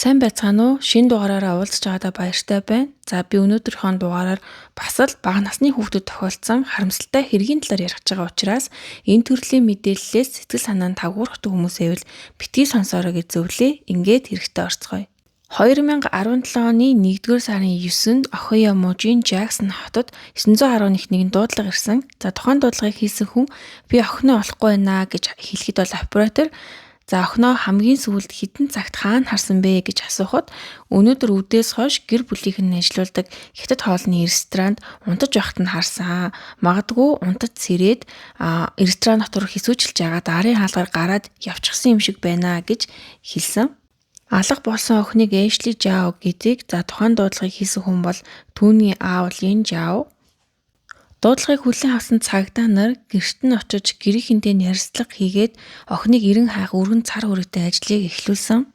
Сайн байцгаана уу? Шинэ дугаараараа уулзч байгаадаа баяртай байна. За би өнөөдрийнхөө дугаараар бас л бага насны хүүхдэд тохиолдсон харамсалтай хэргийн талаар ярих гэж байгаа учраас энэ төрлийн мэдээллээс сэтгэл санаа нь тавгуурхдаг хүмүүс байвал битгий сонсоорой гэж зөвлөе. Ингээд хэрэгтэй орцгоё. 2017 оны 1-р сарын 9-нд Охайо мужийн Жаксон хотод 911 дуудлага ирсэн. За тухайн дуудлагыг хийсэн хүн би охиноо олохгүй байна гэж хэлэхэд бол оператор за охиноо хамгийн сүүлд хэдэн цагт хаана харсан бэ гэж асуухад өнөөдөр үдээс хойш гэр бүлийнх нь ажилладаг хятад хоолны ресторанд унтаж байхад нь харсан. Магадгүй унтаж сэрээд ресторан дотор хэсүүчилж байгаа дарын хаалгаар гараад явчихсан юм шиг байна гэж хэлсэн. Алга болсон охиныг Эшли Жао гэдэг тухайн дуудлагыг хийсэн хүн бол түүний аав Лин Жао. Дуудлагыг хүлээн авсан цагдаа нар гэрт нь очиж гэрийнхэнтэй ярилцлага хийгээд охиныг эрен хайх өргөн цар хүрээтэй ажлыг эхлүүлсэн.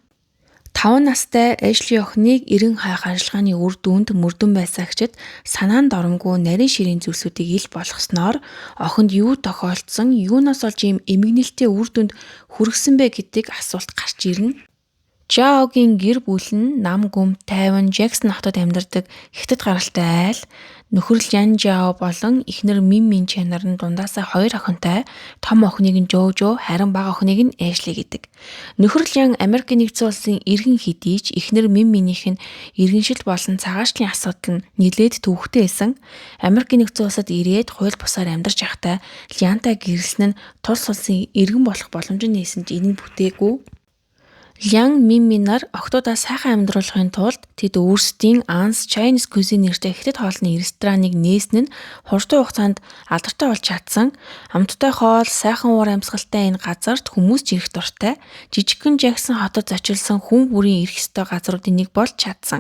5 настай Эшли охиныг эрен хайх ажиллагааны үр дүнд мөрдөн байсаагчид санаанд оромгүй нарийн ширийн зүйлсүүдийг ил болгосноор охинд юу тохиолдсон, юунаас олж ийм эмгэнэлтээ үр дүнд хүргэсэн бэ гэдэг асуулт гарч ирнэ. Жаогийн гэр бүл нь нам гүм тайван Жаксон хотод амьдардаг хятад гаралтай айл. Нөхөр Ян Жао болон эхнэр Мин чанар нь дундаасаа 2 охинтой. Том охиныг нь Жожо, харин бага охиныг нь Эшли гэдэг. Нөхөр Ян Америк нэгдсэн улсын иргэн хэдий ч эхнэр Минийх нь иргэншил болон цагаачлалын асуудал нь нэлээд төвөгтэй байсан. Америк нэгдсэн улсад ирээд хууль бусаар амьдарч байхдаа Янтай гэрэлсэн нь тус улсын иргэн болох боломж нь нээсэн ч энэ нь бүтээгүй. Лян Мин нар охтуудаа сайхан амьдруулахын тулд тэд өөрсдийн Ans Chinese Cuisine нэртэй хятад хоолны рестораныг нээсэн нь хурдан хугацаанд алдартай болж чадсан. Амттай хоол, сайхан уур амьсгалтай энэ газарт хүмүүс ч ирэх дуртай. Жижигхэн Жаксон хотод зочилсон хүн бүрийн ирэх ёстой газруудын нэг болж чадсан.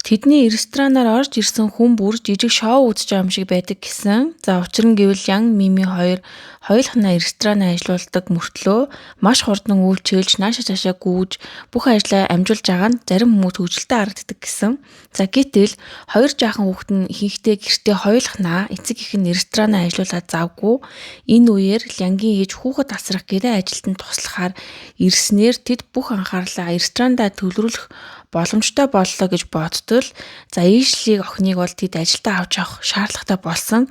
Тэдний ресторанаар орж ирсэн хүн бүр жижиг шоу үзэж байгаа юм шиг байдаг гэсэн. За учир нь гэвэл Ян Мими хоёулахнаа ресторанаа ажиллаулдаг мөртлөө маш хурдан үйлчилж нааша цаашаа гүйж бүх ажлаа амжуулж байгаа нь зарим хүмүүс хөвгөлтэй харагддаг гэсэн. За гэтэл хоёр жаахан хүүхэд нь ихэнхдээ гэртээ хоёулахнаа эцэг их нь ресторанаа ажиллуулаад завгүй. Энэ үеэр Янгийн ээж хүүхэд асрах гэрээ ажилтанд туслахаар ирснээр тэд бүх анхаарлаа ресторандаа төвлөрүүлэх боломжтой боллоо гэж бодтол Эшлиг охиныг бол тэд ажилдаа авч явах шаардлагатай болсон.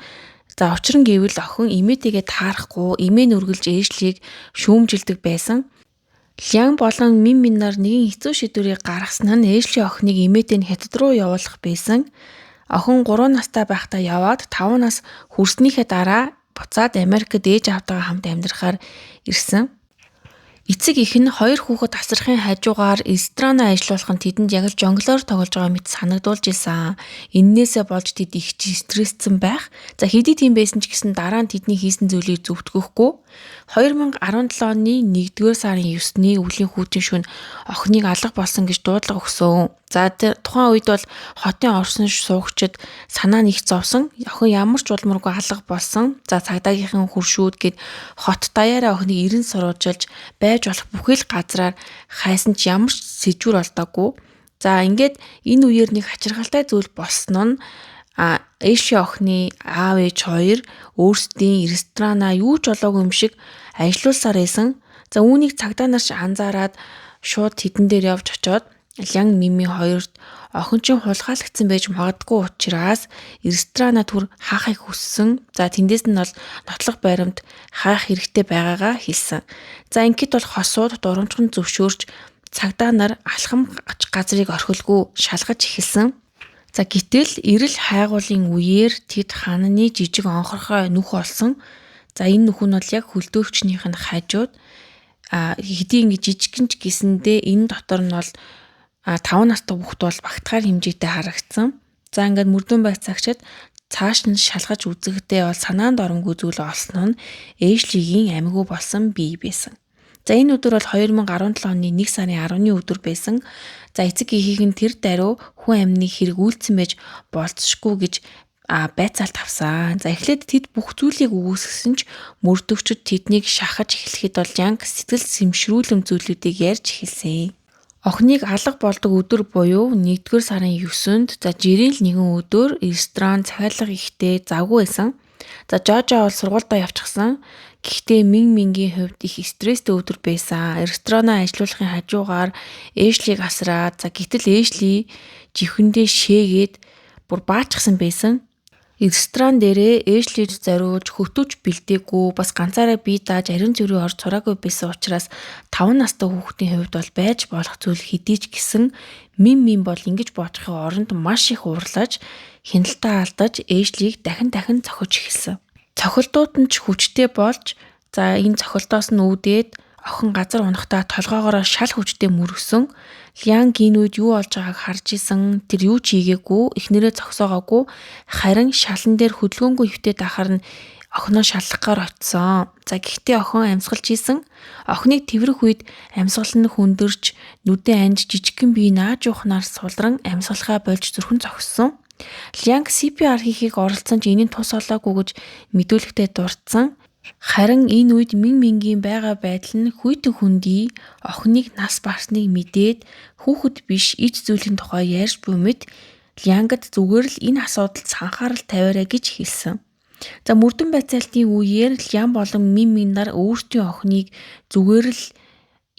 За учир нь гэвэл охин эмээтэйгээ таарахгүй, эмээ нь үргэлж Эшлиг шүүмжилдэг байсан. Лян болон Мин нар нэгэн хэцүү шийдвэрийг гаргасан нь Эшли охиныг эмээтэй нь хятад руу явуулах байсан. Охин 3 настай байхдаа яваад 5 нас хүрснийхээ дараа буцаад Америкт ээж аавтайгаа хамт амьдрахаар ирсэн. Эцэг их нь 2 хүүхэд асрахын хажуугаар ресторанаа ажиллуулах нь тэдэнд яг л жонглоор тоглож байгаа мэт санагдуулж исэн. Иннээсээ болж тэд их стрессцэн байх. За хэдий тийм байсан ч гэсэн дараа нь тэдний хийсэн зүйлийг зөвтгөхгүй. 2017 оны 1-р сарын 9-ний өвлийн хүүтэн шөнө охиныг алга болсон гэж дуудлага өгсөн. За тухайн үед бол хотын орсон суугчид санаа нь их зовсон. Охин ямар ч улмаргүй алга болсон. За цагдаагийнхан хуршүүд гээд хот даяараа охиныг эрен суруулж байж болох бүхэл газраар хайсан ч ямар ч сэжвэр олдоогүй. За ингээд энэ үеэр нэг хачиргалтай зүйл болсон нь Эшли охины аав ээж хоёр өөрсдийн ресторанаа юу ч олоогүй юм шиг ажиллаулсаар байсан. За үүнийг цагдаа нар анзаараад шууд тэдэн дээр явж очоод Лян Мими хоёрт охин чинь хулгайлагдсан байж магадгүй учраас ресторанаа түр хаахыг хүссэн. За тэндээс нь бол нотлох баримт хаах хэрэгтэй байгаагаа хэлсэн. За ингээд бол хосууд дурамжхан зөвшөөрч цагдаа нар алхам газрыг орхилгүй шалгаж эхэлсэн. За гэтэл эрэл хайгуулын үеэр тэд хананы жижиг онхорхой нүх олсон. За энэ нүх нь бол яг хөлдөөгчнийх нь хажууд хэдий ингэ жижигхэн ч гэсэндээ энэ дотор нь бол 5 настай хүүхэд бол багтахаар хэмжээтэй харагдсан. За ингээд мөрдөн байцаагчид цааш нь шалгаж үзэхдээ бол санаанд оромгүй зүйл олсон нь Эшлигийн амьгүй болсон бие байсан. За энэ өдөр бол 2017 оны 1 сарын 10-ны өдөр байсан. За эцэг эхийг нь тэр даруй хүн амны хэрэг үйлдсэн байж болцсохгүй гэж байцаалт авсан. За эхлээд тэд бүх зүйлийг үүсгэсэн ч мөрдөгчд тэднийг шахаж эхлэхэд бол Янг сэтгэл сэмшрүүлэм зүйлүүдийг ярьж эхэлсэн. Охиныг алга болдог өдөр буюу 1-р сарын 9-нд жирийн л нэгэн өдөр ресторан цахиалга ихтэй завгүй байсан. За Жожо бол сургуультай явчихсан. Гэхдээ Мингийн хувьд их стресстэй өдөр байсан. Ресторанаа ажилуулахын хажуугаар Эшлиг асраад гэтэл Эшли жихэндээ шээгээд бүр баачсан байсан. Ресторан дээрээ Эшлиж зориулж хөтөж бэлдээгүй бас ганцаараа бие дааж ариун зүрийн орж сураагүй байсан учраас 5 настай хүүхдийн хувьд бол байж болох зүйл хэдий ч гэсэн Мин бол ингэж бодохын оронд маш их уурлаж хяналтаа алдаж Эшлийг дахин зохиж эхэлсэн. Цохилтууд нь ч хүчтэй болж энэ цохилтоос нь үүдээд охин газар унахдаа толгоогоороо шал хүчтэй мөргсөн. Лянг энэ үед юу болж байгааг харж исэн. Тэр юу ч хийгээгүй, эхнэрээ зогсоогоогүй. Харин шалан дээр хөдөлгөөнгүй хөвтөд ахаар нь охиноо шалгахаар очисон. Гэхдээ охин амьсгалж исэн. Охиныг тэврэх үед амьсгал нь хөндөрч, нүдэн анж жижигхэн бие нааж уухнаар сулран амьсгалахаа болж зүрхэн зогссон. Лянг CPR хийхийг оролцсон ч энэний тус олоогүй гэж мэдүүлэгтээ дурдсан. Харин энэ үед Мингийн байгаа байдал нь хүйтэн хүндий охиныг нас барсныг мэдээд хүүхэд биш иж зүйлийн тухай ярьж буй мэд Лянгад зүгээр л энэ асуудалд анхаарал тавиарай гэж хэлсэн. Мөрдөн байцаалтын үеэр Лян болон Мин нар өөрсдийн охиныг зүгээр л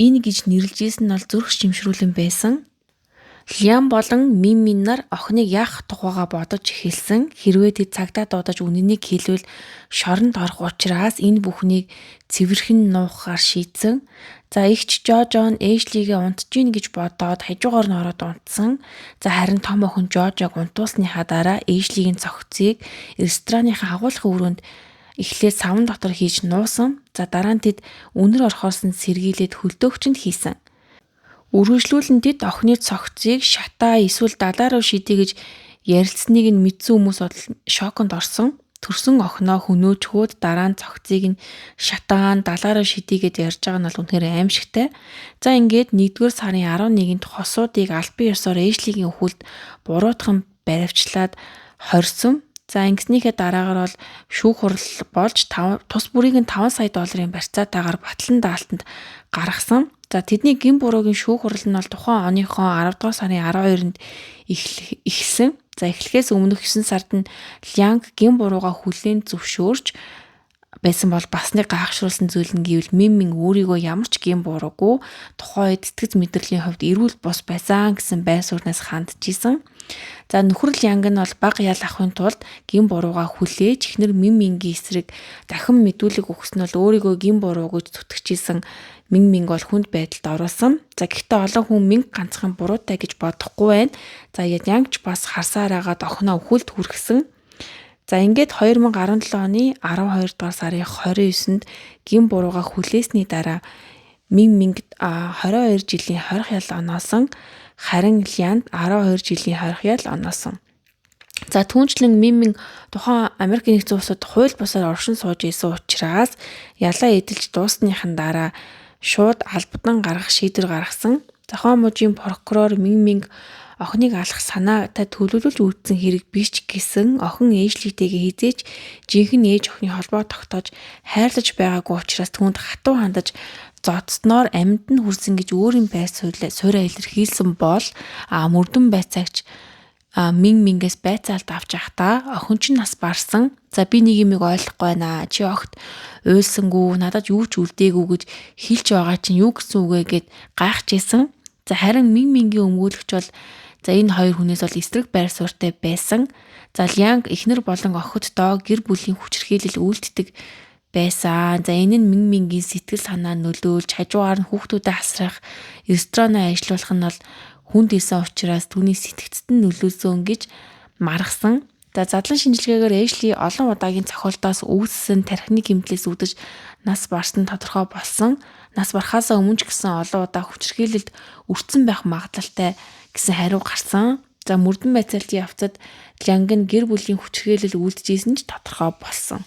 энэ гэж нэрлэжсэн нь бол зүрх шимшрүүлэн байсан. Лям болон Мин нар охиныг яах тухайгаа бодож эхэлсэн. Хэрвээ тэд цагдаа дуудаж үнэнийг хэлвэл шоронд орох учраас энэ бүхнийг цэвэрхэн нуухаар шийдсэн. Эгч Жожон Эшлигээ унтж гин гэж бодоод хажуугаар нь ороод унтсан. Харин том охин Жожог унтуулсныхаа дараа Эшлигийн цогцыг рестораныхаа агуулгын өрөөнд эхлээд савн дотор хийж нуусан. Дараа нь тэд үнэр орхоос нь сэргийлээд хөлдөөгчөнд хийсэн. Үргэлжлүүлэн тэд охины цогцыг шатаа эсвэл далаа руу шидэ гэж ярилцсныг нь мэдсэн хүмүүс бол шоконд орсон. Төрсөн охиноо хөнөөчхөөд дараа нь цогцыг нь шатаан далаа руу шидэ гэж ярьж байгаа нь бол үнэхээр аимшигтай. Ингээд 1-р сарын 11-нд хосуудыг албан ёсоор Эшлигийн өхөлд буруутхан баривчлаад хорьсон. Ингэснийхээ дараагаар бол шүүх хурал болж тус бүрийг нь $5 сая барьцаатаагаар Батлан даалтанд гаргасан. Тэдний гин буруугийн шүүх хурал нь бол тухайн оныхоо 10-р сарын 12-нд эхэлсэн. Эхлэхээс өмнөх 9 сард нь Лянг гин бурууга хүлээн зөвшөөрч байсан бол бас нэг гайхшруулсан зүйл нь гэвэл Мин өөрийгөө ямар ч гин буруугүй тухайн үед тэтгэц мэдрэлийн хувьд эрүүл бус байсан гэсэн байр сууриас хандж исэн. Нөхөр Лянг нь бол бага ял авахын тулд гин бурууга хүлээж эхнэр Мингийн эсрэг дахин мэдүүлэг өгсөн нь бол өөрийгөө гин буруу гэж зүтгэжсэн. Мин бол хүнд байдалд оруулсан. Гэхдээ олон хүн Мин ганцхан буруутай гэж бодохгүй байна. Янг ч бас харсаар агаад охиноо өхөлд хүргэсэн. Ингээд 2017 оны 12 дугаар сарын 29-нд гин бурууга хүлээсний дараа Мин 22 жилийн хорих ял оноосон. Харин Лянд 12 жилийн хорих ял оноосон. Түүнчлэн Мин тухайн Америк нэгдсэн улсад хууль бусаар оршин сууж исэн учраас ялаа эдэлж дуусныхан дараа шууд албадан гаргах шийдвэр гаргасан. Зохион мужийн прокурор Мин охиныг алах санаатай төлөвлөж үүдсэн хэрэг биш гэсэн охин Эшлитэйгээ хизээч жинхэнэ ээж охины холбоо тогтоож хайрлаж байгаагүй учраас түүнд хатуу хандаж зодсноор амьд нь хүрсэн гэж өөрийн байр сууриа илэрхийлсэн бол мөрдөн байцаагч Мингээс байцаалт авч явахдаа охин ч нас барсан. Би нэг юмыг ойлгохгүй байна. Чи огт уйлсангүй, надад юу ч үлдээгүй гэж хэлж байгаа чинь юу гэсэн үг вэ гэд гайхаж исэн. Харин Мингийн өмгөөлөгч бол энэ хоёр хүнээс бол эсрэг байр суурьтай байсан. Лянг эхнэр болон охиддоо гэр бүлийн хүчирхийлэл үйлддэг байсан. Энэ нь Мингийн сэтгэл санаа нөлөөлж хажуугаар нь хүүхдүүдэд асрах, ресторанаа ажиллуулах нь бол хүнд исэн учраас түүний сэтгцэд нь нөлөөсөн гэж маргасан. Задлан шинжилгээгээр Эшли олон удаагийн цохилтоос үүссэн тархины гэмтлээс үүдэж нас барсан тодорхой болсон. Нас барахаасаа өмнө ч гэсэн олон удаа хүчирхийлэлд өртсөн байх магадлалтай гэсэн хариу гарсан. Мөрдөн байцаалтын явцад Лянг нь гэр бүлийн хүчирхийлэл үйлдэж исэн ч тодорхой болсон.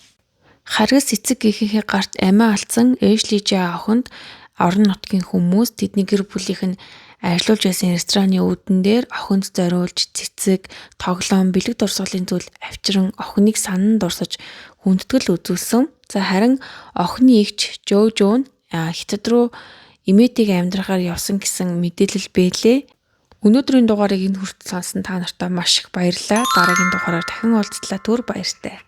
Харгас эцэг гэхийнхээ гарт амиа алдсан Эшли охинд орон нутгийн хүмүүс тэдний гэр бүлийнх нь ажиллуулж байсан рестораны үүдэн дээр охинд зориулж цэцэг, тоглоом, бэлэг дурсгалын зүйл авчран охиныг санан дурсаж хүндэтгэл үзүүлсэн. Харин охины эгч Жожон хятад руу эмээтэйг амьдрахаар явсан гэсэн мэдээлэл бэлээ. Өнөөдрийн дугаарыг энэ хүртэл сонсон та нартай маш их баярлалаа. Дараагийн дугаараар дахин уулзлаа. Түр баяртай.